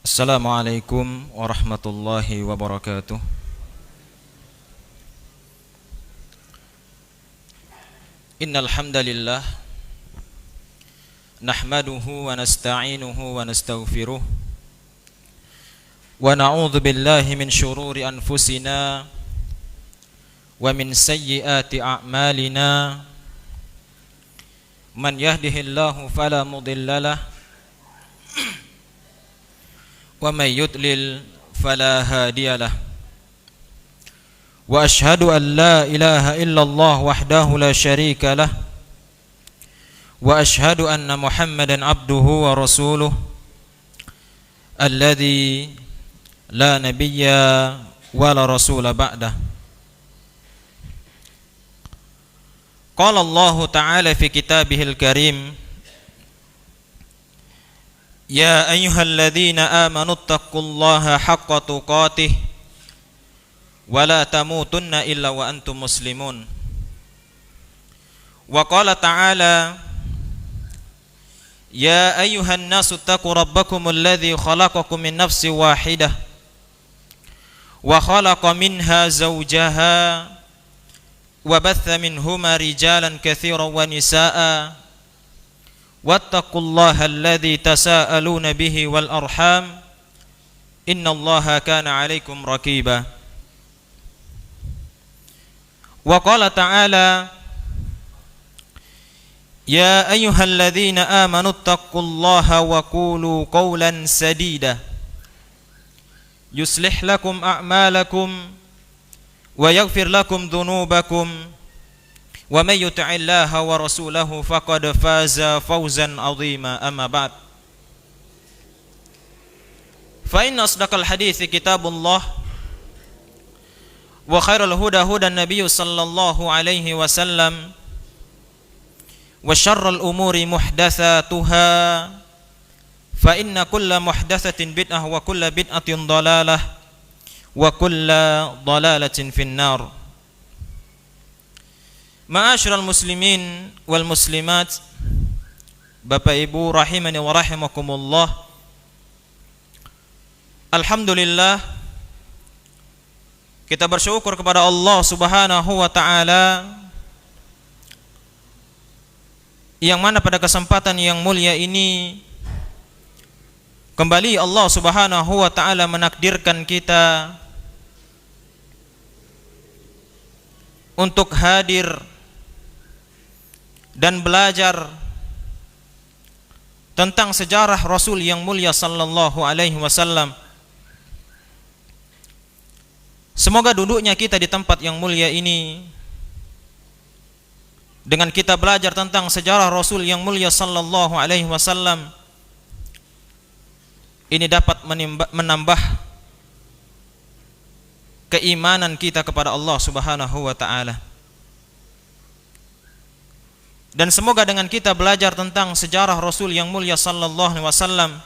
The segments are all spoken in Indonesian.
Assalamualaikum warahmatullahi wabarakatuh. Innal hamdalillah nahmaduhu wa nasta'inuhu wa nastaghfiruh wa na'udzu billahi min shururi anfusina wa min sayyiati a'malina. Man yahdihillahu fala mudhillalah wa may yudlil fala hadiyalah. Wa ashhadu an la ilaha illallah wahdahu la syarika lah wa ashhadu anna Muhammadan abduhu wa rasuluh alladzi la nabiyya wa la rasula ba'dah. Qala Allah ta'ala fi kitabihil karim, ya ayyuhalladzina amanu taqullaha haqqa tuqatih wa la tamutunna illa wa antum muslimun. Wa qala ta'ala, ya ayyuhan nasu taqu rabbakumul ladzi khalaqakum min nafsin wahidah wa khalaqa minha zawjaha wa batha minhuma rijalan katsiran wa nisaa'a wattaqullaha alladzi tasaaluna bihi wal arham innallaha kana 'alaikum raqiba. Wa qala ta'ala, ya ayyuhalladzina amanu taqullaha wa qulu qawlan sadida yuslih lakum a'malakum wa yaghfir lakum dhunubakum wa may yuti'illaha wa rasulahu faqad faza fawzan 'azima. Amma ba'd, fa inna asdaqal hadithi kitabullah wa khairal huda hudan nabiyyi sallallahu alaihi wasallam wa syarrul umuri muhdatsatuha fa inna kulla muhdatsatin bid'ah wa kulla bid'atin dhalalah wa kulla dhalalatin finnar. Ma'asyiral muslimin wal muslimat, Bapak Ibu rahimani wa rahimakumullah. Alhamdulillah, kita bersyukur kepada Allah Subhanahu wa taala yang mana pada kesempatan yang mulia ini kembali Allah Subhanahu wa taala menakdirkan kita untuk hadir dan belajar tentang sejarah Rasul yang mulia sallallahu alaihi wasallam. Semoga duduknya kita di tempat yang mulia ini dengan kita belajar tentang sejarah Rasul yang mulia sallallahu alaihi wasallam ini dapat menambah keimanan kita kepada Allah Subhanahu wa taala. Dan semoga dengan kita belajar tentang sejarah Rasul yang mulia sallallahu alaihi wasallam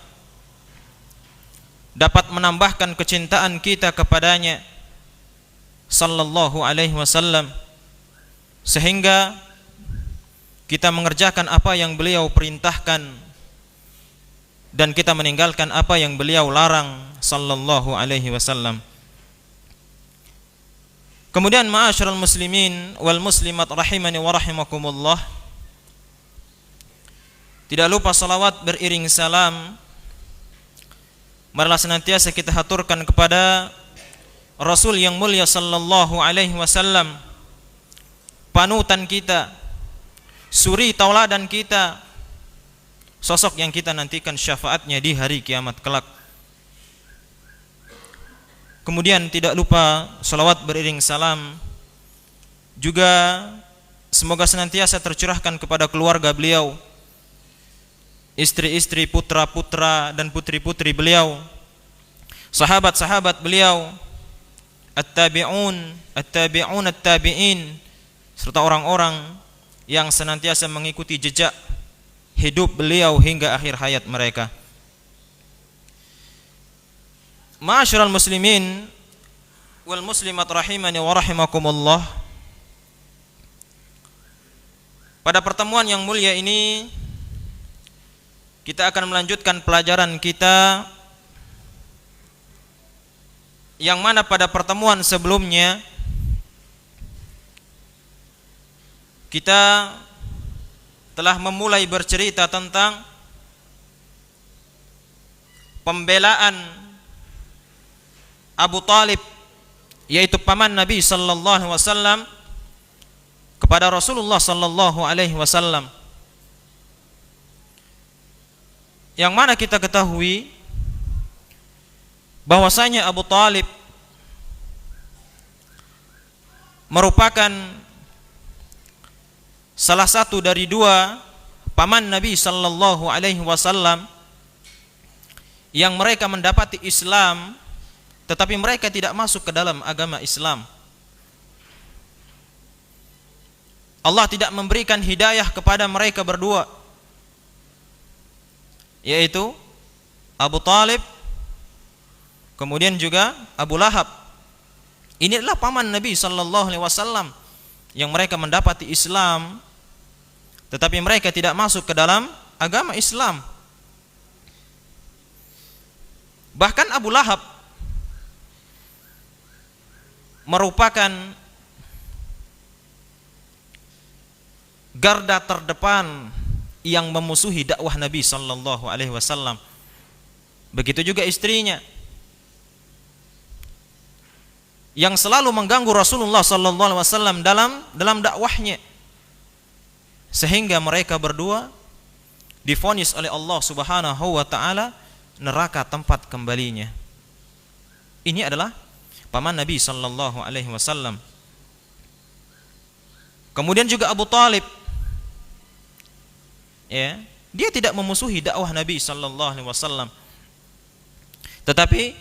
dapat menambahkan kecintaan kita kepadanya sallallahu alaihi wasallam, sehingga kita mengerjakan apa yang beliau perintahkan dan kita meninggalkan apa yang beliau larang sallallahu alaihi wasallam. Kemudian ma'asyiral muslimin wal muslimat rahimani wa rahimakumullah, tidak lupa salawat beriring salam marilah senantiasa kita haturkan kepada Rasul yang mulia sallallahu alaihi wasallam, panutan kita, suri tauladan kita, sosok yang kita nantikan syafaatnya di hari kiamat kelak. Kemudian tidak lupa salawat beriring salam juga semoga senantiasa tercurahkan kepada keluarga beliau, istri-istri, putra-putra dan putri-putri beliau, sahabat-sahabat beliau, at-tabi'un, at-tabi'in, serta orang-orang yang senantiasa mengikuti jejak hidup beliau hingga akhir hayat mereka. Ma'asyiral muslimin wal muslimat rahimani wa rahimakumullah, pada pertemuan yang mulia ini kita akan melanjutkan pelajaran kita yang mana pada pertemuan sebelumnya kita telah memulai bercerita tentang pembelaan Abu Talib, yaitu paman Nabi sallallahu alaihi wasallam, kepada Rasulullah sallallahu alaihi wasallam, yang mana kita ketahui bahwasanya Abu Talib merupakan salah satu dari dua paman Nabi sallallahu alaihi wasallam yang mereka mendapati Islam tetapi mereka tidak masuk ke dalam agama Islam. Allah tidak memberikan hidayah kepada mereka berdua, yaitu Abu Talib, kemudian juga Abu Lahab. Ini adalah paman Nabi sallallahu alaihi wasallam yang mereka mendapati Islam tetapi mereka tidak masuk ke dalam agama Islam. Bahkan Abu Lahab merupakan garda terdepan yang memusuhi dakwah Nabi sallallahu alaihi wasallam. Begitu juga istrinya yang selalu mengganggu Rasulullah sallallahu alaihi wasallam dalam dakwahnya, sehingga mereka berdua divonis oleh Allah Subhanahu wa taala neraka tempat kembalinya. Ini adalah paman Nabi sallallahu alaihi wasallam. Kemudian juga Abu Talib, ya, dia tidak memusuhi dakwah Nabi sallallahu alaihi wasallam, tetapi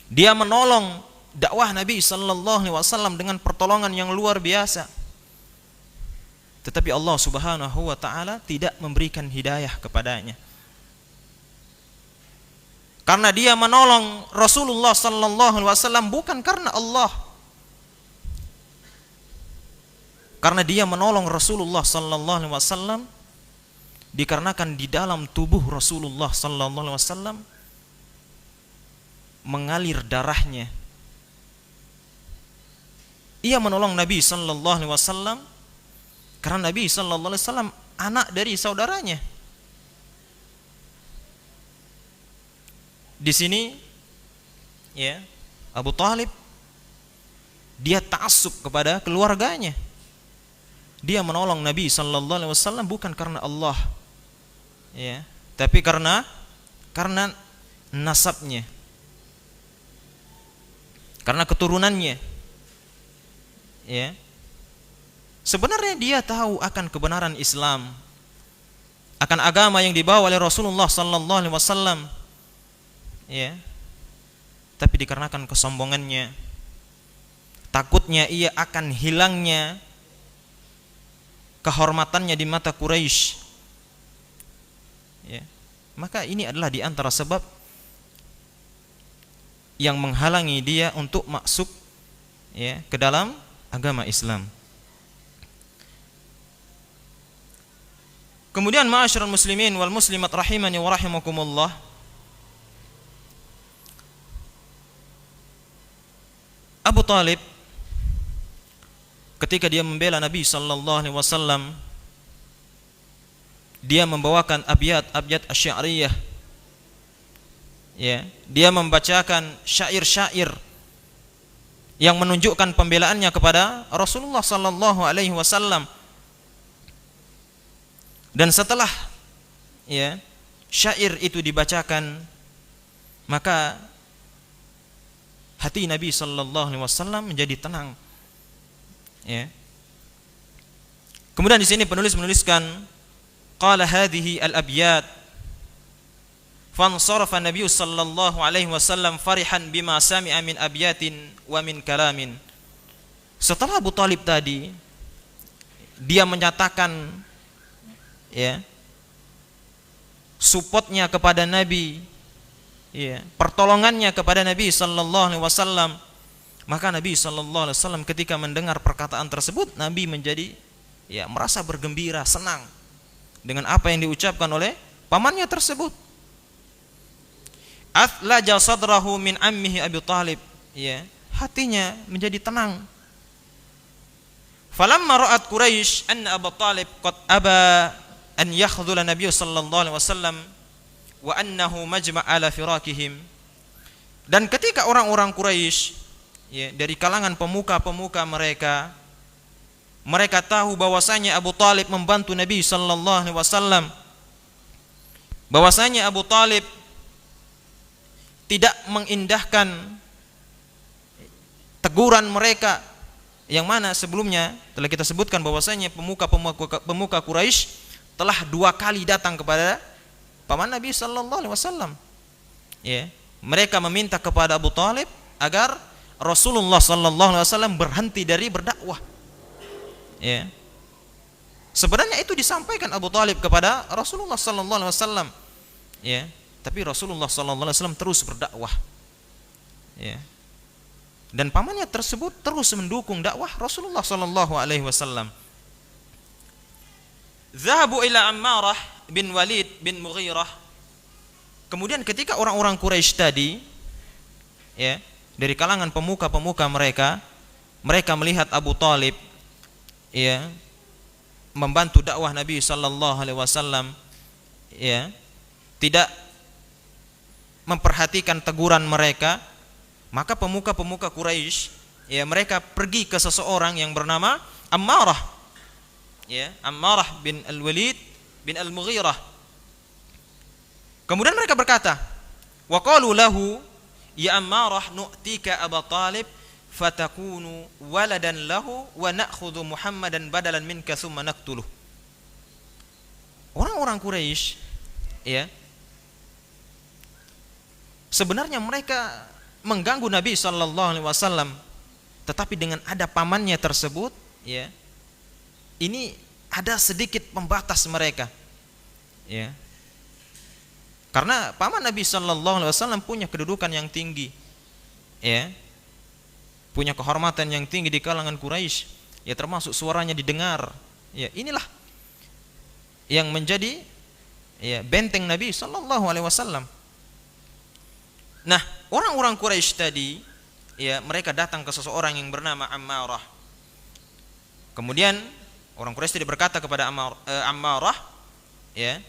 dia menolong dakwah Nabi sallallahu alaihi wasallam dengan pertolongan yang luar biasa. Tetapi Allah Subhanahu wa taala tidak memberikan hidayah kepadanya. Karena dia menolong Rasulullah sallallahu alaihi wasallam bukan karena Allah. Karena dia menolong Rasulullah sallallahu alaihi wasallam dikarenakan di dalam tubuh Rasulullah sallallahu alaihi wasallam mengalir darahnya. Ia menolong Nabi sallallahu alaihi wasallam karena Nabi sallallahu alaihi wasallam anak dari saudaranya. Di sini, ya, Abu Talib dia ta'assub kepada keluarganya. Dia menolong Nabi sallallahu alaihi wasallam bukan karena Allah, ya, tapi karena nasabnya, karena keturunannya, ya. Sebenarnya dia tahu akan kebenaran Islam, akan agama yang dibawa oleh Rasulullah sallallahu alaihi wasallam, ya, tapi dikarenakan kesombongannya, takutnya ia akan hilangnya kehormatannya di mata Quraisy, ya, maka ini adalah di antara sebab yang menghalangi dia untuk masuk, ya, ke dalam agama Islam. Kemudian ma'asyiral muslimin wal muslimat rahimani wa rahimakumullah, Abu Talib ketika dia membela Nabi sallallahu alaihi wasallam, dia membawakan abyat asy-sya'riyah, ya, dia membacakan syair-syair yang menunjukkan pembelaannya kepada Rasulullah sallallahu alaihi wasallam. Dan setelah, ya, syair itu dibacakan, maka hati Nabi sallallahu alaihi wasallam menjadi tenang, ya. Kemudian di sini penulis menuliskan qala hadhihi al-abyat fansarafa Nabi sallallahu alaihi wasallam farihan bima sami'a min abyatin wa min kalamin. Setelah Abu Talib tadi dia menyatakan, ya, supportnya kepada Nabi, ya, pertolongannya kepada Nabi sallallahu alaihi wasallam, maka Nabi sallallahu alaihi wasallam ketika mendengar perkataan tersebut, Nabi menjadi, ya, merasa bergembira, senang dengan apa yang diucapkan oleh pamannya tersebut. Athlaja sadrahu min ammihi Abi Thalib, ya, hatinya menjadi tenang. Falamma ra'at Quraisy anna Abu Thalib qad aba an yakhdhula Nabiy sallallahu alaihi wasallam wa annahu majma' ala firakihim. Dan ketika orang-orang Quraisy, ya, dari kalangan pemuka-pemuka mereka tahu bahwasanya Abu Thalib membantu Nabi sallallahu alaihi wasallam, bahwasanya Abu Thalib tidak mengindahkan teguran mereka yang mana sebelumnya telah kita sebutkan bahwasanya pemuka Quraisy telah 2 kali datang kepada paman Nabi sallallahu alaihi wasallam. Ya, mereka meminta kepada Abu Thalib agar Rasulullah sallallahu alaihi wasallam berhenti dari berdakwah. Ya. Sebenarnya itu disampaikan Abu Thalib kepada Rasulullah sallallahu alaihi wasallam. Ya, tapi Rasulullah sallallahu alaihi wasallam terus berdakwah. Ya. Dan pamannya tersebut terus mendukung dakwah Rasulullah sallallahu alaihi wasallam. Zahabu ila Ammarah bin Walid bin Mughirah. Kemudian ketika orang-orang Quraisy tadi, ya, dari kalangan pemuka-pemuka mereka melihat Abu Thalib, ya, membantu dakwah Nabi sallallahu alaihi wasallam, ya, tidak memperhatikan teguran mereka, maka pemuka-pemuka Quraisy, ya, mereka pergi ke seseorang yang bernama Ammarah, ya, Ammarah bin Al-Walid bin Al-Mughirah. Kemudian mereka berkata, wa qalu lahu ya Ammarah nu'tika Abu Thalib fatakunu waladan lahu wa na'khudhu Muhammadan badalan minka thumma naqtuluh. Orang-orang Quraisy, ya, sebenarnya mereka mengganggu Nabi sallallahu alaihi wasallam, tetapi dengan ada pamannya tersebut, ya, ini ada sedikit pembatas mereka, ya. Karena paman Nabi sallallahu alaihi wasallam punya kedudukan yang tinggi, ya, punya kehormatan yang tinggi di kalangan Quraisy, ya, termasuk suaranya didengar, ya. Inilah yang menjadi, ya, benteng Nabi sallallahu alaihi wasallam. Nah, orang-orang Quraisy tadi, ya, mereka datang ke seseorang yang bernama Ammarah. Kemudian orang Quraisy tadi berkata kepada Ammarah, ya,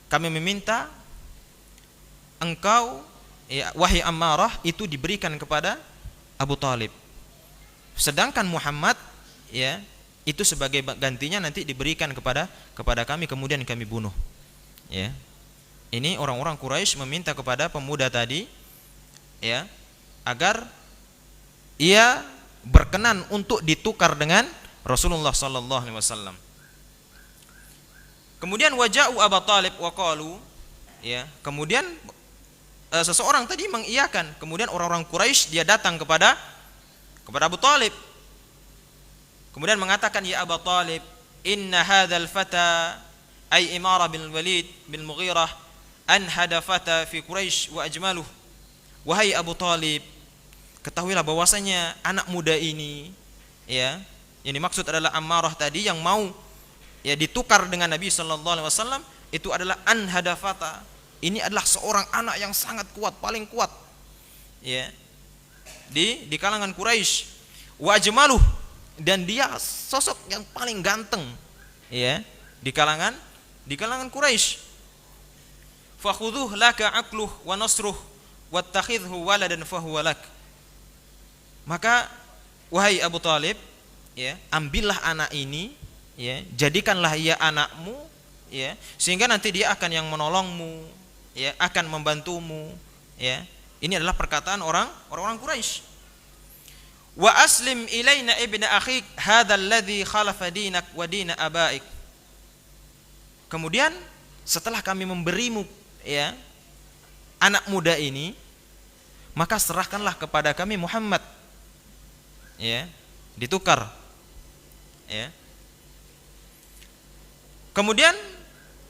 kami meminta engkau, ya, wahai Ammarah, itu diberikan kepada Abu Thalib. Sedangkan Muhammad, ya, itu sebagai gantinya nanti diberikan kepada kami, kemudian kami bunuh. Ya. Ini orang-orang Quraisy meminta kepada pemuda tadi, ya, agar ia berkenan untuk ditukar dengan Rasulullah sallallahu alaihi wasallam. Kemudian waja'u Abu Thalib wa qalu, ya, kemudian seseorang tadi mengiyakan. Kemudian orang-orang Quraisy dia datang kepada Abu Thalib. Kemudian mengatakan, ya Abu Thalib, inna hadzal fata ay Imara bin Walid bin Mughirah anhada fata fi Quraisy wa ajmaluh. Wahai Abu Thalib, ketahuilah bahwasanya anak muda ini, ya, yang dimaksud adalah Ammarah tadi yang mau, ya, ditukar dengan Nabi sallallahu alaihi wasallam, itu adalah anhada fata. Ini adalah seorang anak yang sangat kuat, paling kuat, ya, di kalangan Quraisy. Wa ajmaluh, dan dia sosok yang paling ganteng, ya, di kalangan Quraisy. Fakhudhuh laka aqluh wa nasruh wattakhidhu waladan fahuwa lak. Maka wahai Abu Thalib, ya, ambillah anak ini, ya, jadikanlah ia anakmu, ya, sehingga nanti dia akan yang menolongmu, ya, akan membantumu, ya. Ini adalah perkataan orang-orang Quraisy. Wa aslim ilaina ibna akhik hadzal ladzi khalafa dinak wa dina abaik. Kemudian setelah kami memberimu, ya, anak muda ini, maka serahkanlah kepada kami Muhammad, ya, ditukar, ya. Kemudian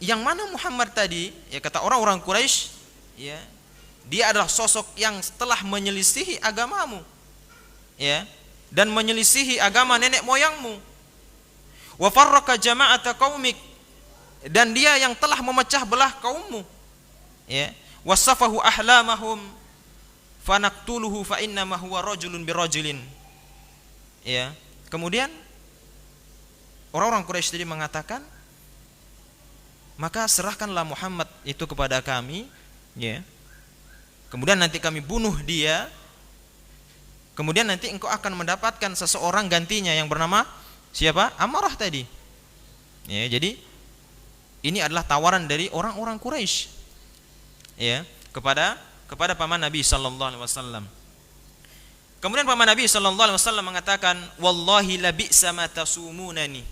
yang mana Muhammad tadi, ya, kata orang-orang Quraisy, ya, dia adalah sosok yang telah menyelisihi agamamu, ya, dan menyelisihi agama nenek moyangmu. Wa farraqa jama'ata qaumik, dan dia yang telah memecah belah kaummu, ya. wasafahu ahlamahum fanaqtuluhu fa inna ma huwa rajulun birajulin. Ya, kemudian orang-orang Quraisy tadi mengatakan, maka serahkanlah Muhammad itu kepada kami, ya. Kemudian nanti kami bunuh dia. Kemudian nanti engkau akan mendapatkan seseorang gantinya yang bernama siapa? Ammarah tadi. Ya, jadi ini adalah tawaran dari orang-orang Quraisy, ya, kepada paman Nabi sallallahu alaihi wasallam. Kemudian paman Nabi sallallahu alaihi wasallam mengatakan, "Wallahi la bi'sa ma tasumunani."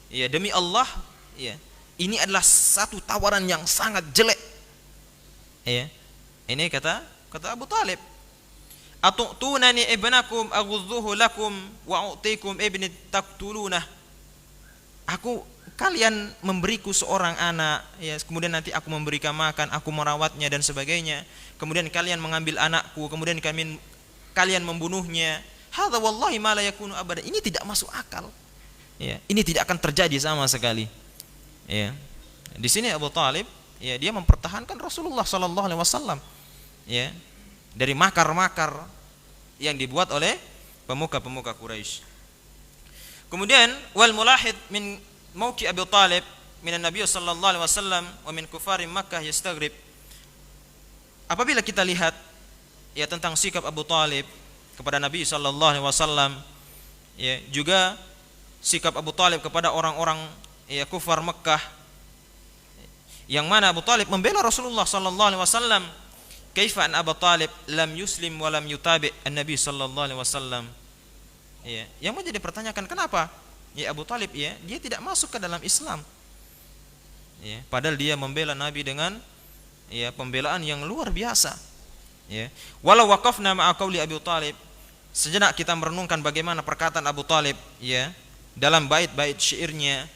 Ya, demi Allah, ya, ini adalah satu tawaran yang sangat jelek. Ya. Ini kata Abu Talib. Atu'tunani ibnakum aghudhuhu lakum wa u'tikum ibni taqtulunah. Kalian memberiku seorang anak, ya, kemudian nanti aku memberikan makan, aku merawatnya dan sebagainya. Kemudian kalian mengambil anakku, kemudian kalian membunuhnya. Hadza wallahi ma la yakunu abada. Ini tidak masuk akal. Ya, ini tidak akan terjadi sama sekali. Ya. Di sini Abu Talib, ya, dia mempertahankan Rasulullah sallallahu alaihi wasallam, ya, dari makar-makar yang dibuat oleh pemuka-pemuka Quraisy. Kemudian wal mulahid min mauqi Abu Talib minan Nabi sallallahu alaihi wasallam wa min kufari Makkah yastaghrib. Apabila kita lihat, ya, tentang sikap Abu Talib kepada Nabi sallallahu alaihi wasallam, ya, juga sikap Abu Talib kepada orang-orang, ya, kufar Makkah, yang mana Abu Talib membela Rasulullah sallallahu alaihi wasallam. Kaifa an Abu Talib lam yuslim wa lam yutabi an-Nabi sallallahu alaihi wasallam. Ya, yang menjadi pertanyakan, kenapa, ya, Abu Talib, ya, dia tidak masuk ke dalam Islam. Ya, padahal dia membela Nabi dengan, ya, pembelaan yang luar biasa. Ya. Walau waqafna ma'a qauli Abu Talib, sejenak kita merenungkan bagaimana perkataan Abu Talib, ya, dalam bait-bait syairnya,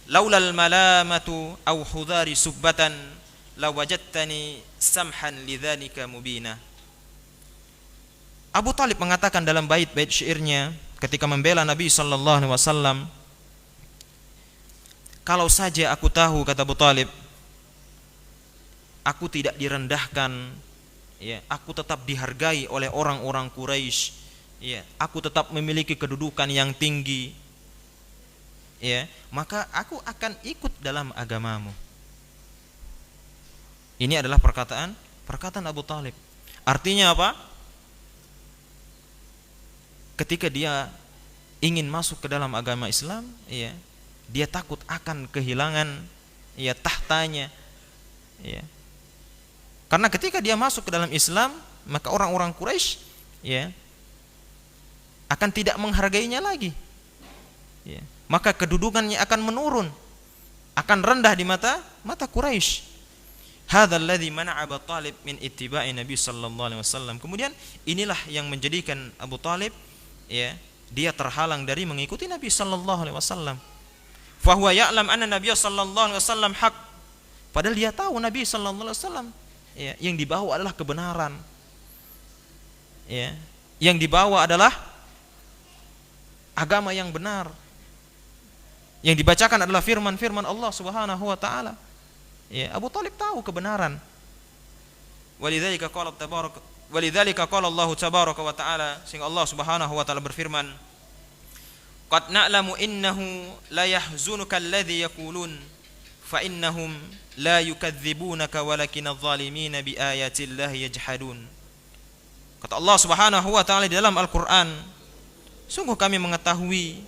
laulal malamatu aw hudari subbatan lawajadtani samhan lidzalika mubina. Abu Talib mengatakan dalam bait-bait syairnya ketika membela Nabi sallallahu alaihi wasallam, kalau saja aku tahu, kata Abu Talib, aku tidak direndahkan, ya, aku tetap dihargai oleh orang-orang Quraisy, ya, aku tetap memiliki kedudukan yang tinggi, ya, maka aku akan ikut dalam agamamu. Ini adalah perkataan Abu Talib. Artinya apa? Ketika dia ingin masuk ke dalam agama Islam, ya, dia takut akan kehilangan, ya, tahtanya, ya. Karena ketika dia masuk ke dalam Islam, maka orang-orang Quraisy, ya, akan tidak menghargainya lagi, ya. Maka kedudukannya akan menurun, akan rendah di mata Quraisy. Hadzal ladzi mana'a Abu Talib min ittiba'i Nabi sallallahu alaihi wasallam. Kemudian inilah yang menjadikan Abu Talib, ya, dia terhalang dari mengikuti Nabi sallallahu alaihi wasallam. Fa huwa ya'lam anna Nabiy sallallahu alaihi wasallam haq. Padahal dia tahu Nabi sallallahu alaihi wasallam, ya, yang dibawa adalah kebenaran, ya, yang dibawa adalah agama yang benar, yang dibacakan adalah firman-firman Allah Subhanahu wa taala. Ya, Abu Talib tahu kebenaran. Walidzalika qala Allah tabaraka wa taala, sehingga Allah Subhanahu wa taala berfirman, qad na'lamu innahu la yahzunuka alladhi yaqulun fa innahum la yukadzibunaka walakinadh dhalimina bi ayatillahi yajhadun. Kata Allah Subhanahu wa taala di dalam Al-Qur'an, sungguh kami mengetahui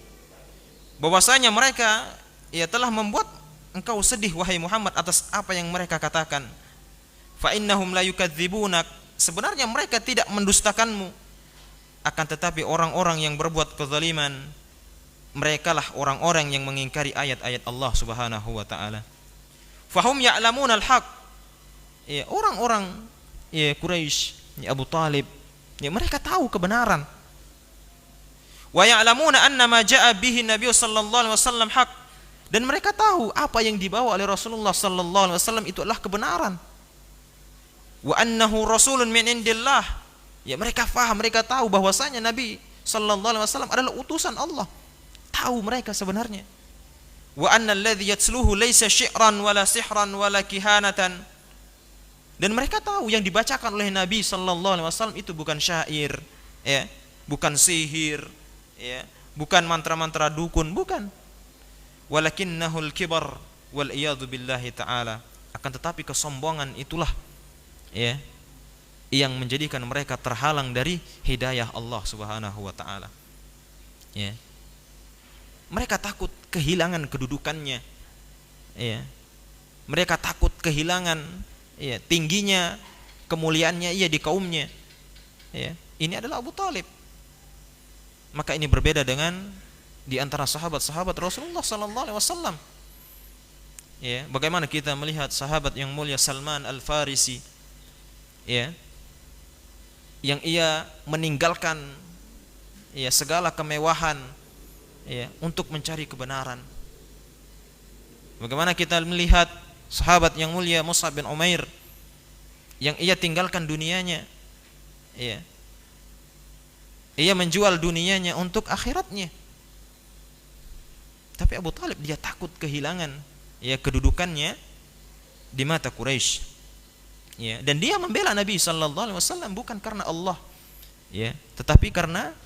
bahwasanya mereka, ya, telah membuat engkau sedih wahai Muhammad atas apa yang mereka katakan. Fa innahum la yukadzibunak, sebenarnya mereka tidak mendustakanmu, akan tetapi orang-orang yang berbuat kezaliman, merekalah orang-orang yang mengingkari ayat-ayat Allah Subhanahu wa taala. Fahum ya'lamun al-haq, ya, orang-orang, ya, Quraisy, ya, Abu Talib, ya, mereka tahu kebenaran. Wa ya'lamuna anna ma ja'a bihi Nabi sallallahu alaihi wasallam haq, dan mereka tahu apa yang dibawa oleh Rasulullah sallallahu alaihi wasallam itu adalah kebenaran. Wa annahu rasulun min indillah, ya, mereka faham, mereka tahu bahwasanya Nabi sallallahu alaihi wasallam adalah utusan Allah. Tahu mereka sebenarnya. Wa anna alladhi yatsluhu laysa syi'ran wala sihran wala kihanatan, Dan mereka tahu yang dibacakan oleh Nabi sallallahu alaihi wasallam itu bukan syair, ya, bukan sihir, ya, bukan mantra-mantra dukun, bukan. Walakinnahul kibar wal iyadu billahi ta'ala. Akan tetapi kesombongan itulah, ya, yang menjadikan mereka terhalang dari hidayah Allah Subhanahu wa taala. Ya. Mereka takut kehilangan kedudukannya. Ya. Mereka takut kehilangan, ya, tingginya kemuliaannya ia di kaumnya. Ya. Ini adalah Abu Talib. Maka ini berbeda dengan di antara sahabat-sahabat Rasulullah sallallahu alaihi wasallam. Ya, bagaimana kita melihat sahabat yang mulia Salman Al-Farisi, ya, yang ia meninggalkan, ya, segala kemewahan, ya, untuk mencari kebenaran. Bagaimana kita melihat sahabat yang mulia Mus'ab bin Umair yang ia tinggalkan dunianya, ya, ia menjual dunianya untuk akhiratnya. Tapi Abu Talib dia takut kehilangan, ya, kedudukannya di mata Quraisy. Ya, dan dia membela Nabi sallallahu alaihi wasallam bukan karena Allah, ya, tetapi karena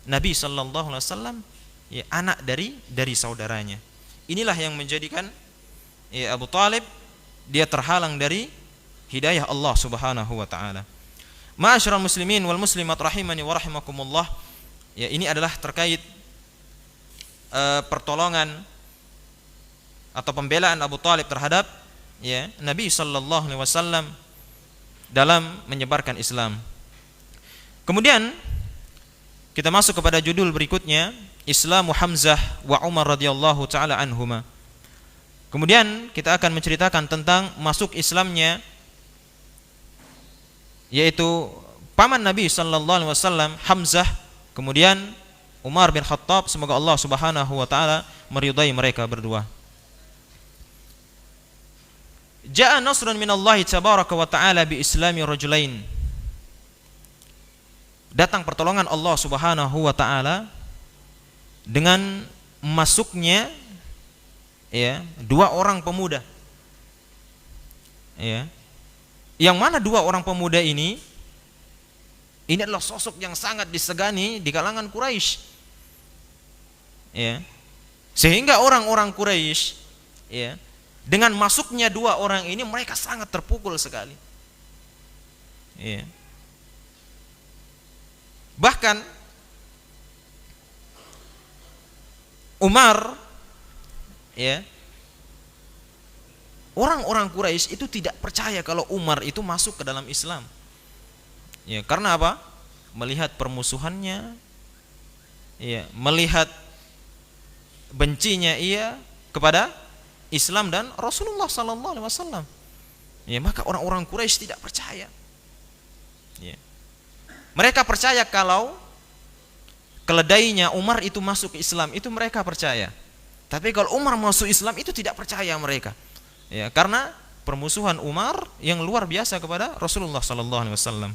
Nabi sallallahu alaihi wasallam, ya, anak dari saudaranya. Inilah yang menjadikan, ya, Abu Talib dia terhalang dari hidayah Allah Subhanahu wa taala. Ma'asyiral muslimin wal muslimat rahimani wa rahimakumullah. Ya, ini adalah terkait pertolongan atau pembelaan Abu Talib terhadap, ya, Nabi sallallahu alaihi wasallam dalam menyebarkan Islam. Kemudian kita masuk kepada judul berikutnya, Islamu Hamzah wa Umar radhiyallahu taala anhuma. Kemudian kita akan menceritakan tentang masuk Islamnya, yaitu paman Nabi sallallahu alaihi wasallam Hamzah, kemudian Umar bin Khattab, semoga Allah Subhanahu wa taala meridai mereka berdua. Ja'a nasrun minallahi tabaraka wa ta'ala bi islami rajulain. Datang pertolongan Allah Subhanahu wa taala dengan masuknya, ya, dua orang pemuda. Ya. Yang mana dua orang pemuda ini adalah sosok yang sangat disegani di kalangan Quraisy. Ya. Sehingga orang-orang Quraisy, ya, dengan masuknya dua orang ini mereka sangat terpukul sekali. Ya. Bahkan Umar, ya, orang-orang Quraisy itu tidak percaya kalau Umar itu masuk ke dalam Islam. Ya, karena apa? Melihat permusuhannya, ya, melihat bencinya ia kepada Islam dan Rasulullah sallallahu alaihi wasallam. Ya, maka orang-orang Quraisy tidak percaya. Ya. Mereka percaya kalau keledainya Umar itu masuk ke Islam, itu mereka percaya. Tapi kalau Umar masuk Islam itu tidak percaya mereka. Ya, karena permusuhan Umar yang luar biasa kepada Rasulullah sallallahu alaihi wasallam.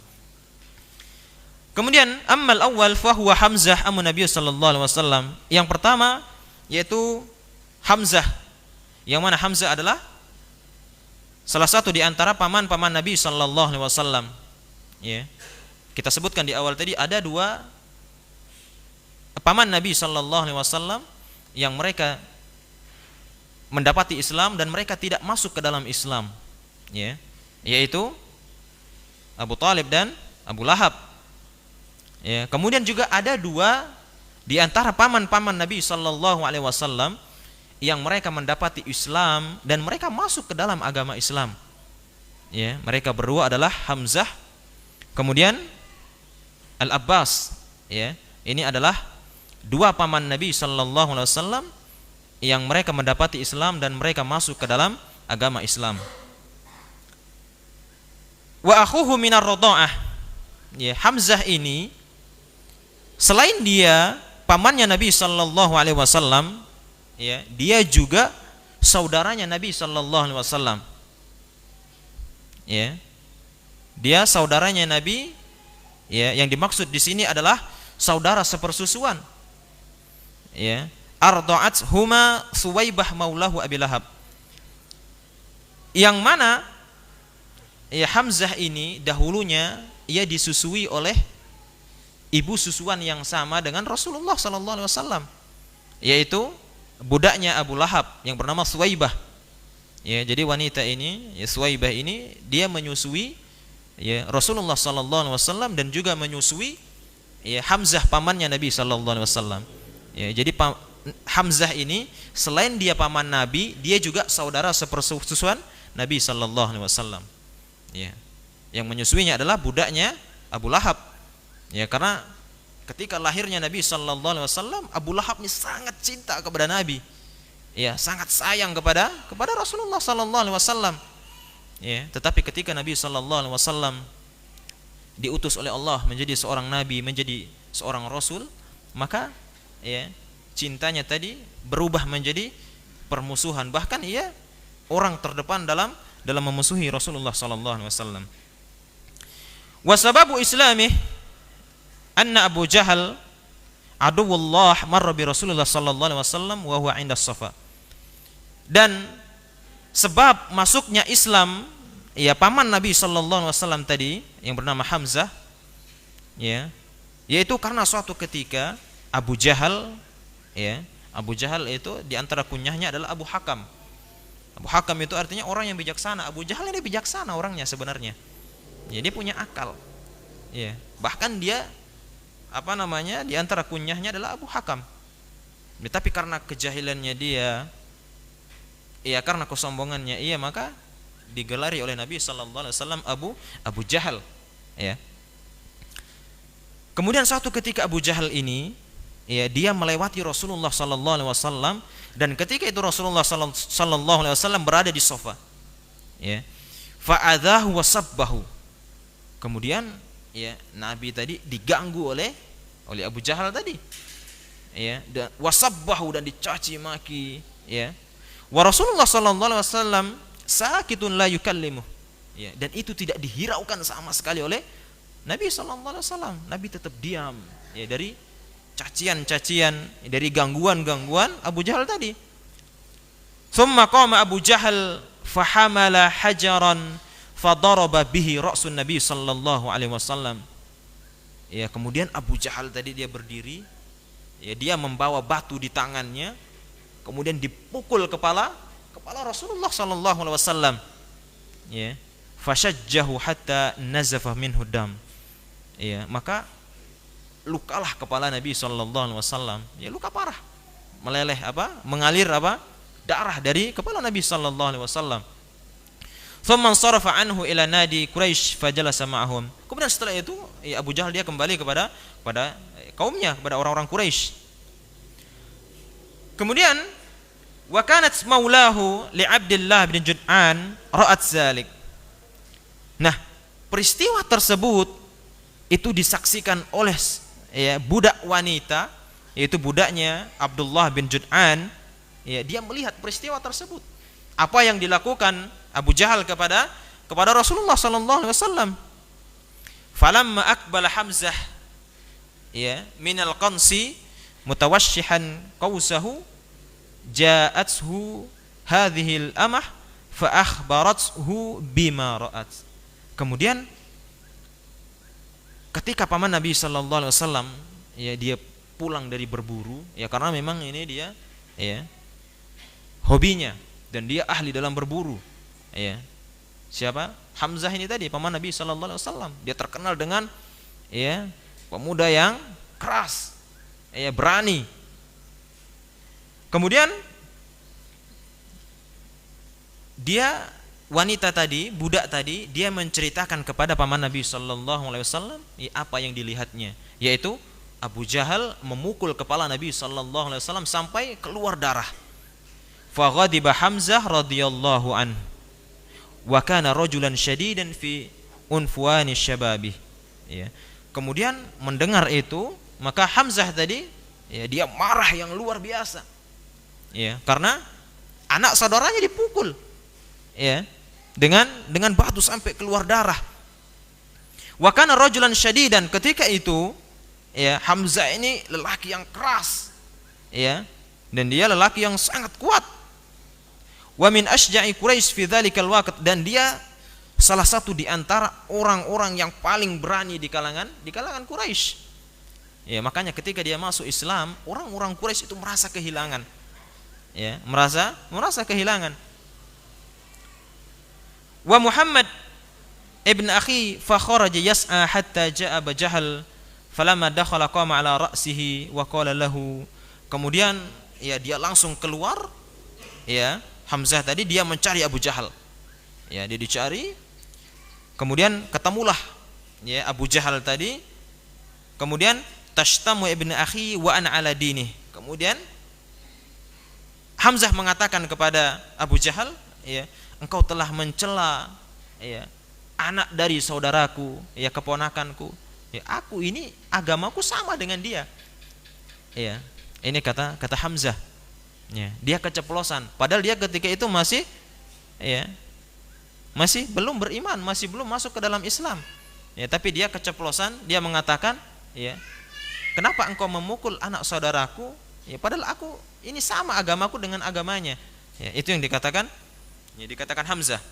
Kemudian ammal awal fa huwa Hamzah amun Nabi sallallahu alaihi wasallam. Yang pertama yaitu Hamzah. Yang mana Hamzah adalah salah satu di antara paman-paman Nabi sallallahu alaihi wasallam. Ya. Kita sebutkan di awal tadi ada dua paman Nabi sallallahu alaihi wasallam yang mereka mendapati Islam dan mereka tidak masuk ke dalam Islam, ya, yaitu Abu Talib dan Abu Lahab. Ya, kemudian juga ada dua di antara paman-paman Nabi sallallahu alaihi wasallam yang mereka mendapati Islam dan mereka masuk ke dalam agama Islam. Ya, mereka berdua adalah Hamzah, kemudian Al-Abbas. Ya, ini adalah dua paman Nabi sallallahu alaihi wasallam yang mereka mendapati Islam dan mereka masuk ke dalam agama Islam. Wa akhuhu minar radha'ah. Ya, Hamzah ini selain dia pamannya Nabi sallallahu alaihi wasallam, ya, dia juga saudaranya Nabi sallallahu alaihi wasallam. Ya. Dia saudaranya Nabi, ya, yang dimaksud di sini adalah saudara sepersusuan. Ya. Arda'at huma Suwaibah maulahu Abi Lahab. Yang mana ya Hamzah ini dahulunya ia disusui oleh ibu susuan yang sama dengan Rasulullah sallallahu alaihi wasallam, yaitu budaknya Abu Lahab yang bernama Suwaibah. Ya, jadi wanita ini, ya Suwaibah ini dia menyusui ya Rasulullah sallallahu alaihi wasallam dan juga menyusui ya Hamzah pamannya Nabi sallallahu alaihi wasallam. Ya, jadi Hamzah ini selain dia paman Nabi, dia juga saudara sepersusuan Nabi sallallahu alaihi wasallam. Ya. Yang menyusuinya adalah budaknya Abu Lahab. Ya, karena ketika lahirnya Nabi sallallahu alaihi wasallam, Abu Lahab ini sangat cinta kepada Nabi. Ya, sangat sayang kepada Rasulullah sallallahu alaihi wasallam. Ya, tetapi ketika Nabi sallallahu alaihi wasallam diutus oleh Allah menjadi seorang nabi, menjadi seorang rasul, maka ya, cintanya tadi berubah menjadi permusuhan. Bahkan ia orang terdepan dalam memusuhi Rasulullah sallallahu alaihi wasallam. Wa sababu islamih anna Abu Jahal aduwullah marra bi Rasulullah sallallahu alaihi wasallam wa huwa 'inda as-Safa. Dan sebab masuknya Islam ya paman Nabi sallallahu alaihi wasallam tadi yang bernama Hamzah, ya, yaitu karena suatu ketika Abu Jahal, ya, Abu Jahal itu di antara kunyahnya adalah Abu Hakam. Abu Hakam itu artinya orang yang bijaksana. Abu Jahal ini bijaksana orangnya sebenarnya. Ya, dia punya akal. Ya, bahkan dia di antara kunyahnya adalah Abu Hakam. Ya, tapi karena kejahilannya dia, ya karena kesombongannya ia, maka digelari oleh Nabi sallallahu alaihi wasallam Abu Jahal, ya. Kemudian suatu ketika Abu Jahal ini, ya, dia melewati Rasulullah sallallahu alaihi wasallam, dan ketika itu Rasulullah sallallahu alaihi wasallam berada di sofa, ya. Fa'adhahu wa sabbahu. Kemudian ya Nabi tadi diganggu oleh Abu Jahal tadi, ya, dan wasabbahu, dan dicaci maki, ya. Wa Rasulullah sallallahu alaihi wasallam sakitun la yukallimuh, ya, dan itu tidak dihiraukan sama sekali oleh Nabi sallallahu alaihi wasallam. Nabi tetap diam, ya, dari cacian-cacian, dari gangguan-gangguan Abu Jahal tadi. Thumma qama Abu Jahal fahamala hajaran fadaraba bihi ra'sun Nabi sallallahu alaihi wasallam. Ya, kemudian Abu Jahal tadi dia berdiri, ya, dia membawa batu di tangannya, kemudian dipukul kepala Rasulullah sallallahu alaihi wasallam. Ya, fashajjahu hatta nazafa minhu dam. Ya, maka lukalah kepala Nabi sallallahu alaihi wasallam. Ya, luka parah. Meleleh mengalir darah dari kepala Nabi sallallahu alaihi wasallam. Thumma sarafa anhu ila nadi Quraisy fajalasa ma'ahum. Kemudian setelah itu, ya, Abu Jahal dia kembali kepada kaumnya, kepada orang-orang Quraisy. Kemudian wa kanat maulahu li Abdullah bin Jud'an ra'at zalik. Nah, peristiwa tersebut itu disaksikan oleh, ya, budak wanita, yaitu budaknya Abdullah bin Jud'an. Ya, dia melihat peristiwa tersebut. Apa yang dilakukan Abu Jahal kepada Rasulullah sallallahu alaihi wasallam. Falamma aqbala Hamzah, ya, minal qansi mutawashshihan qausahu ja'athu hadhil amah fa akhbarathu bima ra'at. Kemudian ketika paman Nabi sallallahu alaihi wasallam, ya, dia pulang dari berburu, ya, karena memang ini dia, ya, hobinya dan dia ahli dalam berburu, ya. Siapa? Hamzah ini tadi paman Nabi sallallahu alaihi wasallam. Dia terkenal dengan, ya, pemuda yang keras, ya, berani. Kemudian dia, wanita tadi, budak tadi, dia menceritakan kepada paman Nabi sallallahu alaihi wasallam apa yang dilihatnya, yaitu Abu Jahal memukul kepala Nabi sallallahu alaihi wasallam sampai keluar darah. Fa ghadiba Hamzah radhiyallahu anhu wa kana rajulan syadidan fi unfuani syababih. Ya. Kemudian mendengar itu, maka Hamzah tadi, ya, dia marah yang luar biasa. Ya, karena anak saudaranya dipukul, ya, dengan batu sampai keluar darah. Wa kana rajulan syadidan, ketika itu, ya, Hamzah ini lelaki yang keras, ya, dan dia lelaki yang sangat kuat. Wa min asja'i Quraisy fi dzalikal waqt, dan dia salah satu di antara orang-orang yang paling berani di kalangan Quraisy. Ya, makanya ketika dia masuk Islam, orang-orang Quraisy itu merasa kehilangan. Ya, merasa kehilangan. Wa Muhammad ibn akhi fa kharaja yas'a hatta ja'a Abu Jahal falamma dakhala qama ala ra'sihi wa qala lahu. Kemudian ya dia langsung keluar, ya, Hamzah tadi dia mencari Abu Jahal. Ya, dia dicari. Kemudian ketemulah ya Abu Jahal tadi. Kemudian tashtamu ibn akhi wa ana ala dini. Kemudian Hamzah mengatakan kepada Abu Jahal, ya, engkau telah mencela ya anak dari saudaraku, ya, keponakanku. Ya, aku ini agamaku sama dengan dia. Ya, ini kata Hamzah. Ya, dia keceplosan. Padahal dia ketika itu masih belum beriman, masih belum masuk ke dalam Islam. Ya, tapi dia keceplosan, dia mengatakan, ya, kenapa engkau memukul anak saudaraku? Ya, padahal aku ini sama agamaku dengan agamanya. Ya, itu yang dikatakan Hamzah.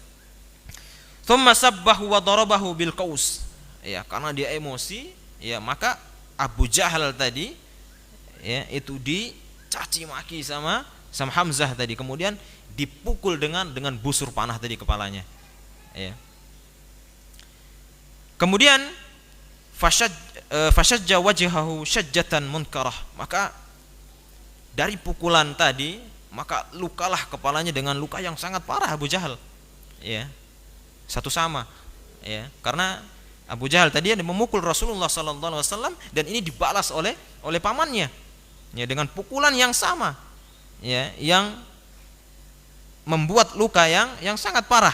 Thumma sabbahu wa darabahu bil qaus. Ya, karena dia emosi, ya, maka Abu Jahal tadi ya itu dicaci maki sama Hamzah tadi, kemudian dipukul dengan busur panah tadi kepalanya. Ya. Kemudian fashajja wajhahu syajjatan munkarah. Maka dari pukulan tadi, maka lukalah kepalanya dengan luka yang sangat parah Abu Jahal. Ya. Satu sama. Ya, karena Abu Jahal tadi memukul Rasulullah sallallahu alaihi wasallam dan ini dibalas oleh pamannya. Ya, dengan pukulan yang sama. Ya, yang membuat luka yang sangat parah.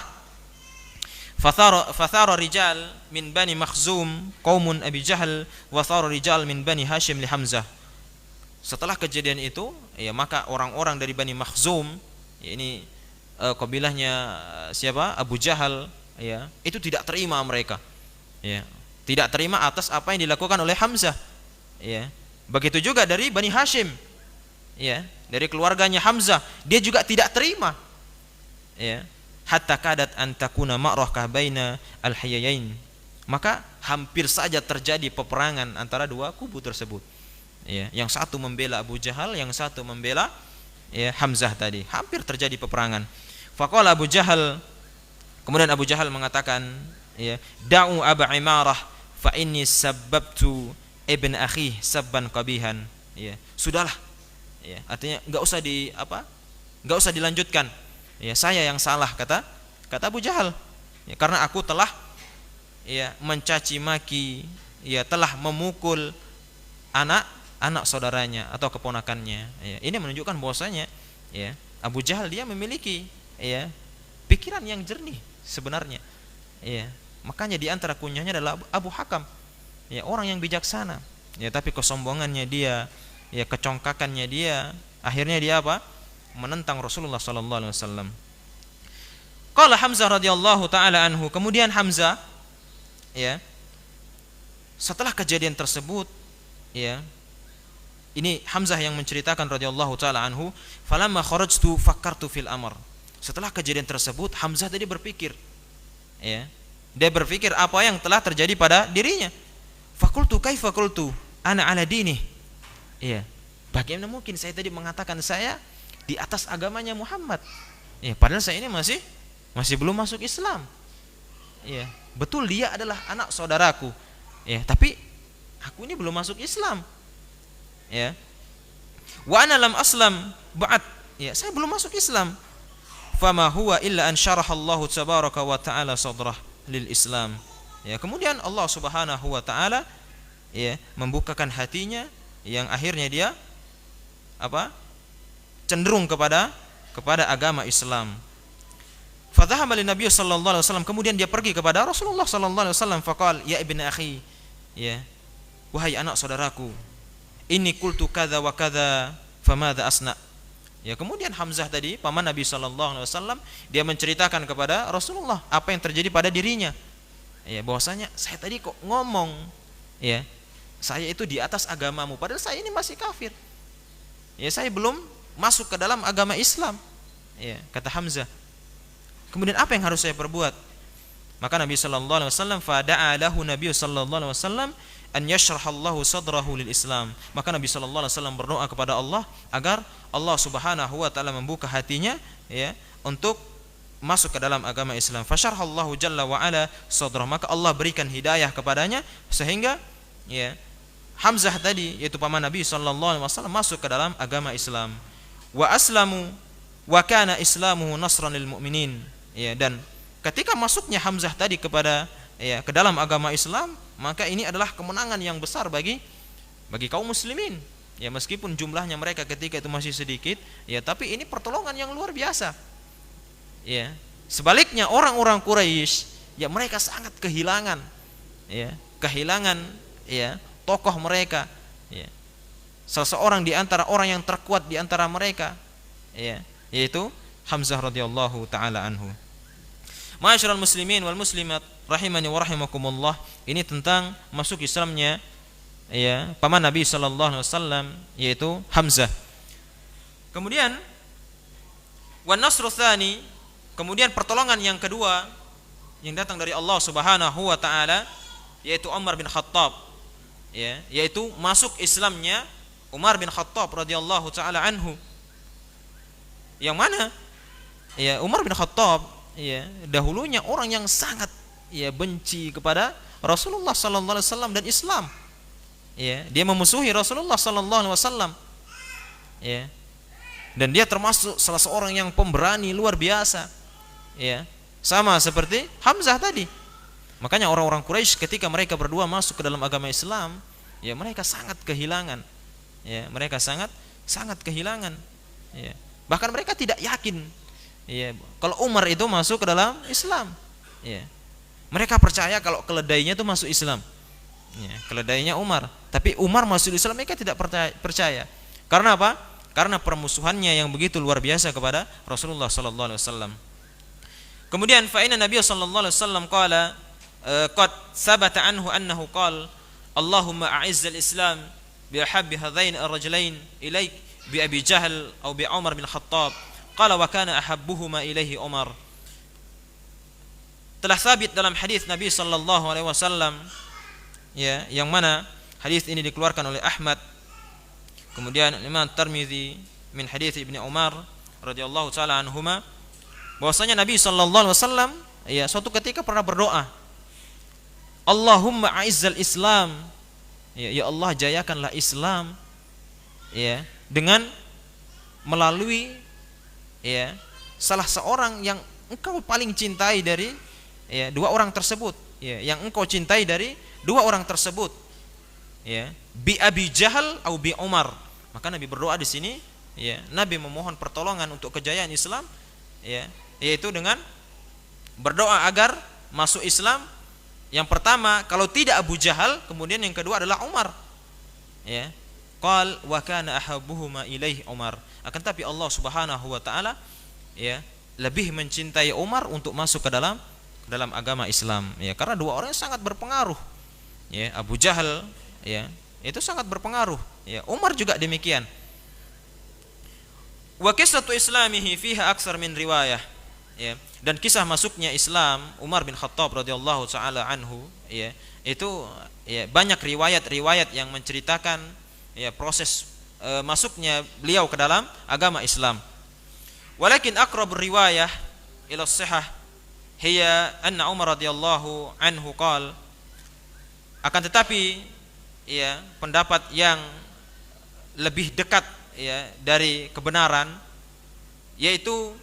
Fathara rijal min Bani Makhzum qaumun Abi Jahal wa thara rijal min Bani Hashim li Hamzah. Setelah kejadian itu, ya, maka orang-orang dari Bani Makhzum, ya, ini kabilahnya siapa? Abu Jahal, ya, itu tidak terima mereka. Ya, tidak terima atas apa yang dilakukan oleh Hamzah. Ya. Begitu juga dari Bani Hashim. Ya, dari keluarganya Hamzah, dia juga tidak terima. Ya. Hatta kadat an takuna ma'rakah baina al-hayayain. Maka hampir saja terjadi peperangan antara dua kubu tersebut. Ya, yang satu membela Abu Jahal, yang satu membela, ya, Hamzah tadi. Hampir terjadi peperangan. Faqala Abu Jahal, kemudian Abu Jahal mengatakan, ya, da'u Aba Imarah fa inni sabbabtu ibn akhi sabban qabihan. Ya, sudahlah. Ya, artinya enggak usah dilanjutkan. Ya, saya yang salah, kata Abu Jahal. Ya, karena aku telah, ya, mencaci maki, ya, telah memukul anak saudaranya atau keponakannya. Ya, ini menunjukkan bahwasanya, ya, Abu Jahal dia memiliki, ya, pikiran yang jernih sebenarnya. Ya, makanya di antara kunyahnya adalah Abu Hakam. Ya, orang yang bijaksana. Ya, tapi kesombongannya dia, ya, kecongkakannya dia, akhirnya dia apa? Menentang Rasulullah sallallahu alaihi wasallam. Qala Hamzah radhiyallahu taala anhu, kemudian Hamzah, ya, setelah kejadian tersebut, ya, ini Hamzah yang menceritakan radhiyallahu taala anhu, falamma kharajtu fakkartu fil amr. Setelah kejadian tersebut, Hamzah tadi berpikir, ya, dia berpikir apa yang telah terjadi pada dirinya. Fakultu kaifa qultu ana ala dini. Ya, bagaimana mungkin saya tadi mengatakan saya di atas agamanya Muhammad? Ya, padahal saya ini masih belum masuk Islam. Ya, betul dia adalah anak saudaraku. Ya, tapi aku ini belum masuk Islam. Ya. Wa ana lam aslam ba'd. Ya, saya belum masuk Islam. Fama huwa illa an syarahallahu tabaraka wa ta'ala sadrah lil Islam. Ya, kemudian Allah Subhanahu wa taala, ya, membukakan hatinya yang akhirnya dia apa? Cenderung kepada agama Islam. Fadhahaba lin Nabi sallallahu alaihi wasallam, kemudian dia pergi kepada Rasulullah sallallahu alaihi wasallam, faqal ya ibn akhi, ya, wahai anak saudaraku, inni qultu kadza wa kadza famadza asna. Ya, kemudian Hamzah tadi paman Nabi sallallahu alaihi wasallam, dia menceritakan kepada Rasulullah apa yang terjadi pada dirinya. Ya, bahwasanya saya tadi kok ngomong, ya, saya itu di atas agamamu, padahal saya ini masih kafir. Ya, saya belum masuk ke dalam agama Islam. Ya, kata Hamzah. Kemudian apa yang harus saya perbuat? Maka Nabi sallallahu alaihi wasallam fada'a lahu Nabi sallallahu alaihi wasallam an yashrahallahu sadrahu lil Islam. Maka Nabi sallallahu alaihi wasallam berdoa kepada Allah agar Allah Subhanahu wa taala membuka hatinya ya untuk masuk ke dalam agama Islam. Fasyarahallahu jalla wa ala sadrah. Maka Allah berikan hidayah kepadanya sehingga ya Hamzah tadi yaitu paman Nabi sallallahu alaihi wasallam masuk ke dalam agama Islam. Wa aslamu wa kana islamuhu nasran lil mu'minin. Ya, dan ketika masuknya Hamzah tadi kepada ya ke dalam agama Islam, maka ini adalah kemenangan yang besar bagi kaum muslimin. Ya, meskipun jumlahnya mereka ketika itu masih sedikit, ya tapi ini pertolongan yang luar biasa. Ya. Sebaliknya orang-orang Quraisy, ya mereka sangat kehilangan ya tokoh mereka, ya. Seseorang di antara orang yang terkuat di antara mereka, ya, yaitu Hamzah radhiyallahu taala anhu. Ma'asyiral muslimin wal muslimat rahimani wa rahimakumullah, ini tentang masuk Islamnya ya paman Nabi sallallahu alaihi wasallam yaitu Hamzah. Kemudian wan nasru tsani, kemudian pertolongan yang kedua yang datang dari Allah Subhanahu wa taala yaitu Umar bin Khattab, ya, yaitu masuk Islamnya Umar bin Khattab radhiyallahu taala anhu. Yang mana ya Umar bin Khattab ya dahulunya orang yang sangat ya benci kepada Rasulullah sallallahu alaihi wasallam dan Islam. Ya, dia memusuhi Rasulullah sallallahu alaihi wasallam. Ya. Dan dia termasuk salah seorang yang pemberani luar biasa. Ya. Sama seperti Hamzah tadi. Makanya orang-orang Quraisy ketika mereka berdua masuk ke dalam agama Islam, ya mereka sangat kehilangan. Ya, mereka sangat kehilangan. Ya. Bahkan mereka tidak yakin ya kalau Umar itu masuk ke dalam Islam. Ya. Mereka percaya kalau keledainya itu masuk Islam. Ya, keledainya Umar. Tapi Umar masuk Islam mereka tidak percaya. Karena apa? Karena permusuhannya yang begitu luar biasa kepada Rasulullah sallallahu alaihi wasallam. Kemudian fa inna Nabiy sallallahu alaihi wasallam qala qad sabata anhu annahu qala Allahumma a'izzal Islam bi ahabbi hadain ar-rajulain ilaik bi Abi Jahl atau bi Umar bin Khattab. Qala wa kana ahabbuhuma ilaihi Umar. Telah sabit dalam hadis Nabi sallallahu alaihi wasallam ya yang mana hadis ini dikeluarkan oleh Ahmad, kemudian Imam Tirmizi min hadis Ibnu Umar radhiyallahu taala anhuma, bahwasanya Nabi sallallahu alaihi wasallam ya suatu ketika pernah berdoa, Allahumma a'izzal Islam, ya Allah jayakanlah Islam ya dengan melalui ya salah seorang yang engkau paling cintai dari ya dua orang tersebut, ya yang engkau cintai dari dua orang tersebut, ya bi Abi Jahal atau bi Umar. Maka Nabi berdoa di sini, ya Nabi memohon pertolongan untuk kejayaan Islam, ya yaitu dengan berdoa agar masuk Islam. Yang pertama kalau tidak Abu Jahal, kemudian yang kedua adalah Umar. Ya. Qal wa kana ahabbuhuma ilaihi Umar. Akan tapi Allah Subhanahu wa taala ya lebih mencintai Umar untuk masuk ke dalam agama Islam, ya karena dua orang sangat berpengaruh. Ya, Abu Jahal ya itu sangat berpengaruh, ya Umar juga demikian. Wa qissatu islamihi fiha aksar min riwayah. Ya, dan kisah masuknya Islam Umar bin Khattab radhiyallahu taala anhu ya itu ya banyak riwayat-riwayat yang menceritakan ya proses masuknya beliau ke dalam agama Islam. Walakin aqrabur riwayah ila sihah hiya anna Umar radhiyallahu anhu qala, akan tetapi ya pendapat yang lebih dekat ya dari kebenaran yaitu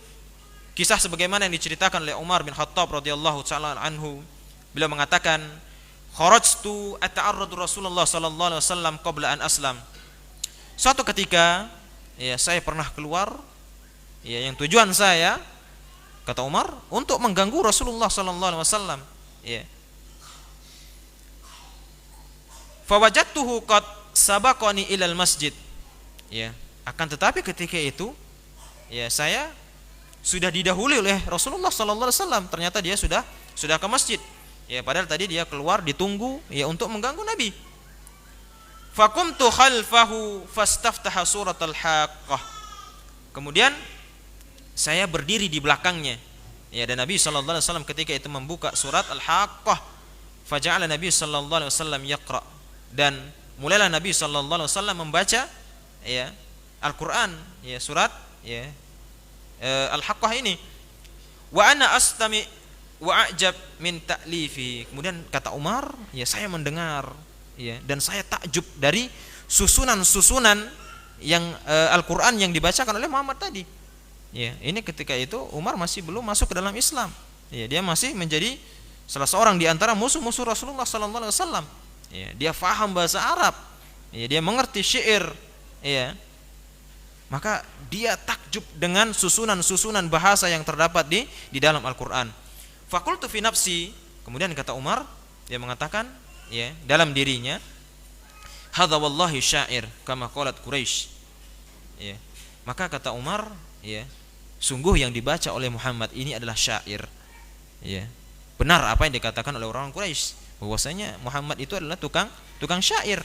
kisah sebagaimana yang diceritakan oleh Umar bin Khattab radhiyallahu taala anhu. Beliau mengatakan, kharajtu ata'arradu Rasulullah sallallahu alaihi wasallam qabla an aslam. Suatu ketika ya saya pernah keluar ya yang tujuan saya, kata Umar, untuk mengganggu Rasulullah sallallahu alaihi wasallam, ya. Fawajadtuhu qad sabaqani ilal masjid. Ya, akan tetapi ketika itu ya saya sudah didahului oleh Rasulullah sallallahu alaihi wasallam. Ternyata dia sudah ke masjid. Ya, padahal tadi dia keluar ditunggu ya untuk mengganggu Nabi. Faqumtu khalfahu fastaftaha suratal Haqqah. Kemudian saya berdiri di belakangnya. Ya, dan Nabi sallallahu alaihi wasallam ketika itu membuka surat Al-Haqqah, faja'ala Nabi sallallahu alaihi wasallam yaqra, dan mulailah Nabi sallallahu alaihi wasallam membaca ya Al-Qur'an, ya surat ya Al-Haqqah ini. Wa ana astami wa a'jab min ta'lifi. Kemudian kata Umar, ya saya mendengar ya dan saya takjub dari susunan-susunan yang Al-Qur'an yang dibacakan oleh Muhammad tadi. Ya, ini ketika itu Umar masih belum masuk ke dalam Islam. Ya, dia masih menjadi salah seorang di antara musuh-musuh Rasulullah sallallahu alaihi wasallam. Ya, dia faham bahasa Arab. Ya, dia mengerti syair. Ya. Maka dia takjub dengan susunan-susunan bahasa yang terdapat di dalam Al-Qur'an. Faqultu fi nafsi, kemudian kata Umar, dia mengatakan ya dalam dirinya, hadza wallahi syair kama qalat Quraisy. Ya. Maka kata Umar, ya, sungguh yang dibaca oleh Muhammad ini adalah syair. Ya. Benar apa yang dikatakan oleh orang Quraisy, bahwasanya Muhammad itu adalah tukang syair.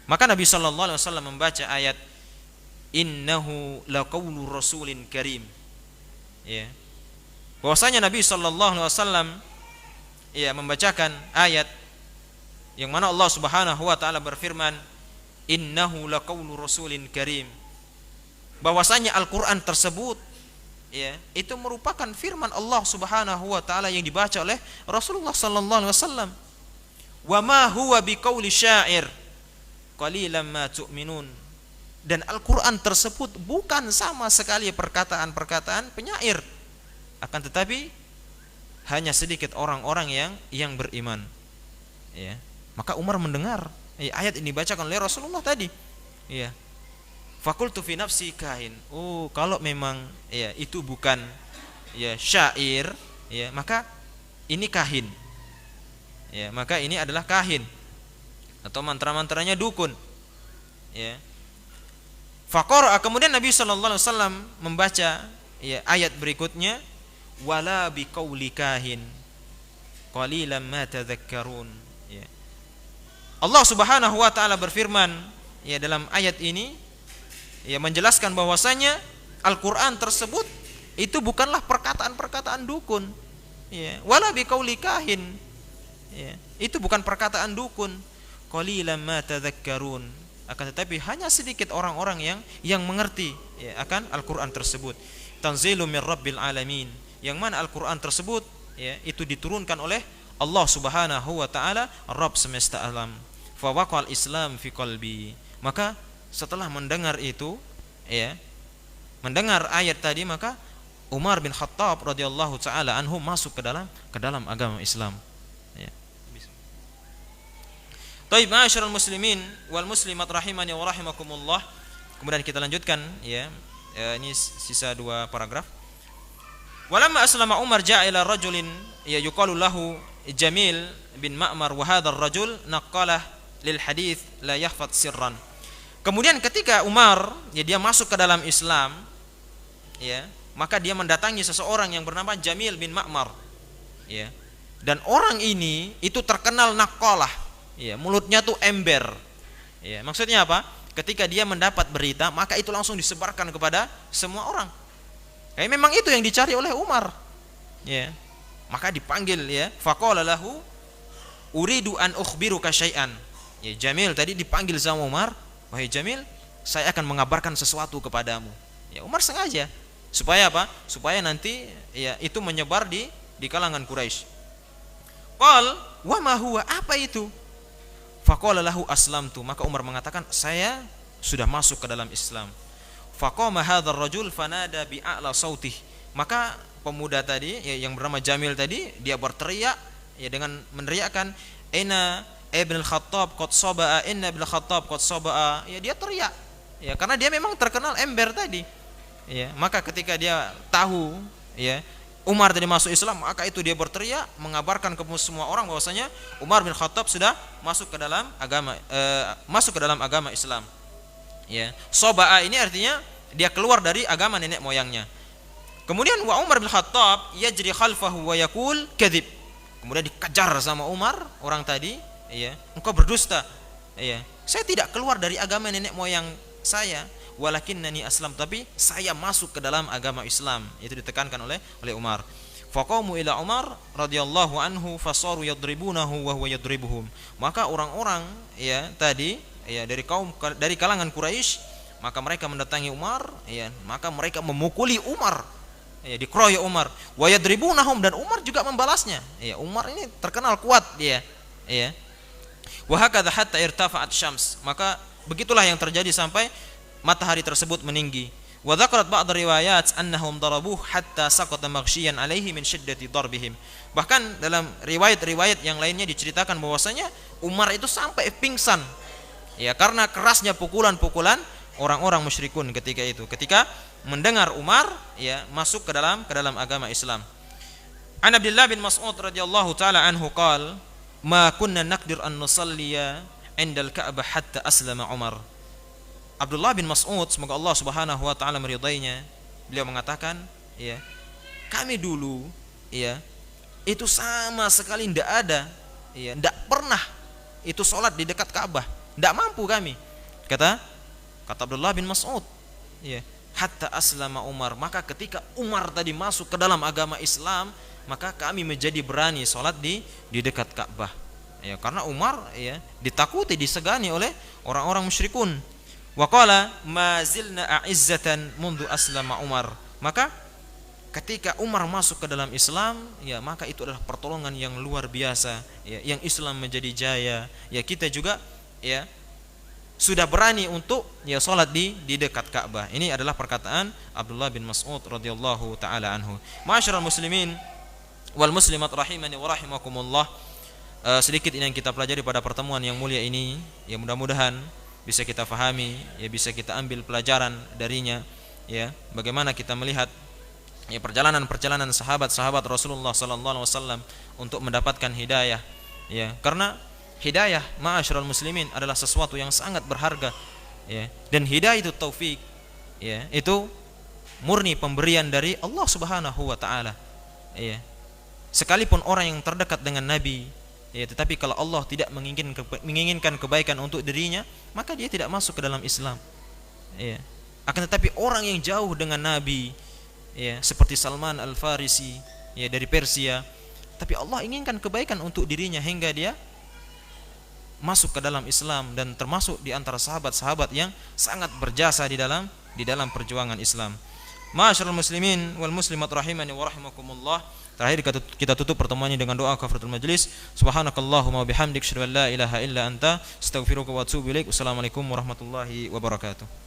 Maka Nabi sallallahu alaihi wasallam membaca ayat innahu laqaulu rasulin karim. Ya. Bahwasanya Nabi sallallahu alaihi wasallam ya membacakan ayat yang mana Allah Subhanahu wa taala berfirman innahu laqaulu rasulin karim. Bahwasanya Al-Qur'an tersebut ya itu merupakan firman Allah Subhanahu wa taala yang dibaca oleh Rasulullah sallallahu alaihi wasallam. Wa ma huwa biqauli syair qalilan ma tu'minun. Dan Al-Qur'an tersebut bukan sama sekali perkataan-perkataan penyair, akan tetapi hanya sedikit orang-orang yang beriman. Ya. Maka Umar mendengar ayat ini dibacakan oleh Rasulullah tadi. Ya. Fakultu fi nafsi kahin. Oh, kalau memang ya itu bukan ya syair, ya maka ini kahin. Ya, maka ini adalah kahin atau mantra-mantranya dukun. Ya. Faqara, kemudian Nabi sallallahu alaihi wasallam membaca ya ayat berikutnya wala biqauli kahin qalilan ma tadhakkarun. Ya. Allah Subhanahu wa taala berfirman ya dalam ayat ini ya menjelaskan bahwasanya Al-Qur'an tersebut itu bukanlah perkataan-perkataan dukun. Ya, wala biqauli kahin. Ya, itu bukan perkataan dukun. Qalilan ma tadhakkarun. Akan tetapi hanya sedikit orang-orang yang mengerti ya, akan Al-Qur'an tersebut. Tanzilun mir rabbil alamin. Yang mana Al-Qur'an tersebut ya, itu diturunkan oleh Allah Subhanahu wa taala, Rabb semesta alam. Fa waqal Islam fi qalbi. Maka setelah mendengar itu ya, mendengar ayat tadi, maka Umar bin Khattab radhiyallahu taala anhu masuk ke dalam agama Islam. Ya. Baik, ma'asyiral muslimin wal muslimat rahimani wa rahimakumullah. Kemudian kita lanjutkan ya. Ini sisa 2 paragraf. Walamma aslama Umar ja'a ila rajulin ya yuqalu lahu Jamil bin Ma'mar wa hadzal rajul naqalah lil hadits la yahfaz sirran. Kemudian ketika Umar ya dia masuk ke dalam Islam ya, maka dia mendatangi seseorang yang bernama Jamil bin Ma'mar ya. Dan orang ini itu terkenal naqalah. Ya, mulutnya tuh ember. Ya, maksudnya apa? Ketika dia mendapat berita, maka itu langsung disebarkan kepada semua orang. Kayak memang itu yang dicari oleh Umar. Ya. Maka dipanggil ya, faqala lahu uridu an ukhbiruka syai'an. Ya, Jamil tadi dipanggil sama Umar, "Wahai Jamil, saya akan mengabarkan sesuatu kepadamu." Ya, Umar sengaja supaya apa? Supaya nanti ya itu menyebar di kalangan Quraisy. Qal, "Wa ma huwa?" Apa itu? Faqala lahu aslamtu. Maka Umar mengatakan, saya sudah masuk ke dalam Islam. Faqama hadzal rajul fanada bi a'la sautih. Maka pemuda tadi ya, yang bernama Jamil tadi, dia berteriak ya dengan meneriakkan inna ibn al-Khattab qad saba'a, inna ibn al-Khattab qad saba'a. Ya dia teriak. Ya karena dia memang terkenal ember tadi. Ya, maka ketika dia tahu ya Umar tadi masuk Islam, maka itu dia berteriak mengabarkan ke semua orang bahwasanya Umar bin Khattab sudah masuk ke dalam agama Islam. Ya, soba'a ini artinya dia keluar dari agama nenek moyangnya. Kemudian wa Umar bin Khattab yajri khalfahu wa yaqul kadzib. Kemudian dikejar sama Umar orang tadi, ya, engkau berdusta. Ya, saya tidak keluar dari agama nenek moyang saya. Walakinnani aslam, tapi saya masuk ke dalam agama Islam. Itu ditekankan oleh Umar. Faqamu ila Umar radhiyallahu anhu fasaru yadribunahu wa huwa yadribuhum. Maka orang-orang ya tadi ya dari kalangan Quraisy, maka mereka mendatangi Umar ya, maka mereka memukuli Umar. Ya, dikeroyok Umar. Wa yadribunahum, dan Umar juga membalasnya. Ya, Umar ini terkenal kuat dia. Ya. Wa hakadha hatta irtafa'at syams. Maka begitulah yang terjadi sampai matahari tersebut meninggi. Wa dzakarat ba'd riwayat annahum darabuh hatta saqata maghsyian alaihi min shiddati darbihim. Bahkan dalam riwayat-riwayat yang lainnya diceritakan bahwasanya Umar itu sampai pingsan. Ya, karena kerasnya pukulan-pukulan orang-orang musyrikun ketika itu. Ketika mendengar Umar ya masuk ke dalam agama Islam. An Abdullah bin Mas'ud radhiyallahu taala anhu qala, "Ma kunna naqdir an nusalliya 'inda al-Ka'bah hatta aslama Umar." Abdullah bin Mas'ud, semoga Allah Subhanahu wa taala meridainya, beliau mengatakan, ya, kami dulu ya itu sama sekali tidak ada, ya, tidak pernah itu sholat di dekat Ka'bah, tidak mampu kami. Kata Abdullah bin Mas'ud, ya, hatta aslama Umar, maka ketika Umar tadi masuk ke dalam agama Islam, maka kami menjadi berani sholat di dekat Ka'bah. Ya, karena Umar ya ditakuti, disegani oleh orang-orang musyrikun. Wa qala ma zilna a'izzatan mundu aslama Umar. Maka ketika Umar masuk ke dalam Islam, ya maka itu adalah pertolongan yang luar biasa, ya, yang Islam menjadi jaya. Ya, kita juga ya sudah berani untuk ya salat di dekat Ka'bah. Ini adalah perkataan Abdullah bin Mas'ud radhiyallahu taala anhu. Ma'asyiral muslimin wal muslimat rahimani wa rahimakumullah. Sedikit ini yang kita pelajari pada pertemuan yang mulia ini, ya mudah-mudahan bisa kita fahami, ya bisa kita ambil pelajaran darinya, ya bagaimana kita melihat ya perjalanan sahabat-sahabat Rasulullah sallallahu alaihi wasallam untuk mendapatkan hidayah, ya karena hidayah ma'asyiral muslimin adalah sesuatu yang sangat berharga, ya, dan hidayah itu taufik, ya itu murni pemberian dari Allah Subhanahu wa taala, ya sekalipun orang yang terdekat dengan Nabi, ya, tetapi kalau Allah tidak menginginkan kebaikan untuk dirinya, maka dia tidak masuk ke dalam Islam. Ya. Akan tetapi orang yang jauh dengan Nabi, ya, seperti Salman Al-Farisi, ya, dari Persia, tapi Allah inginkan kebaikan untuk dirinya hingga dia masuk ke dalam Islam dan termasuk di antara sahabat-sahabat yang sangat berjasa di dalam perjuangan Islam. Ma'asyiral muslimin wal muslimat rahimani wa rahimakumullah. Terakhir kita tutup pertemuannya dengan doa kafaratul majlis. Subhanakallahumma wa bihamdik, asyhadu an la ilaha illa anta, astaghfiruka wa atubu ilaik. Wassalamualaikum warahmatullahi wabarakatuh.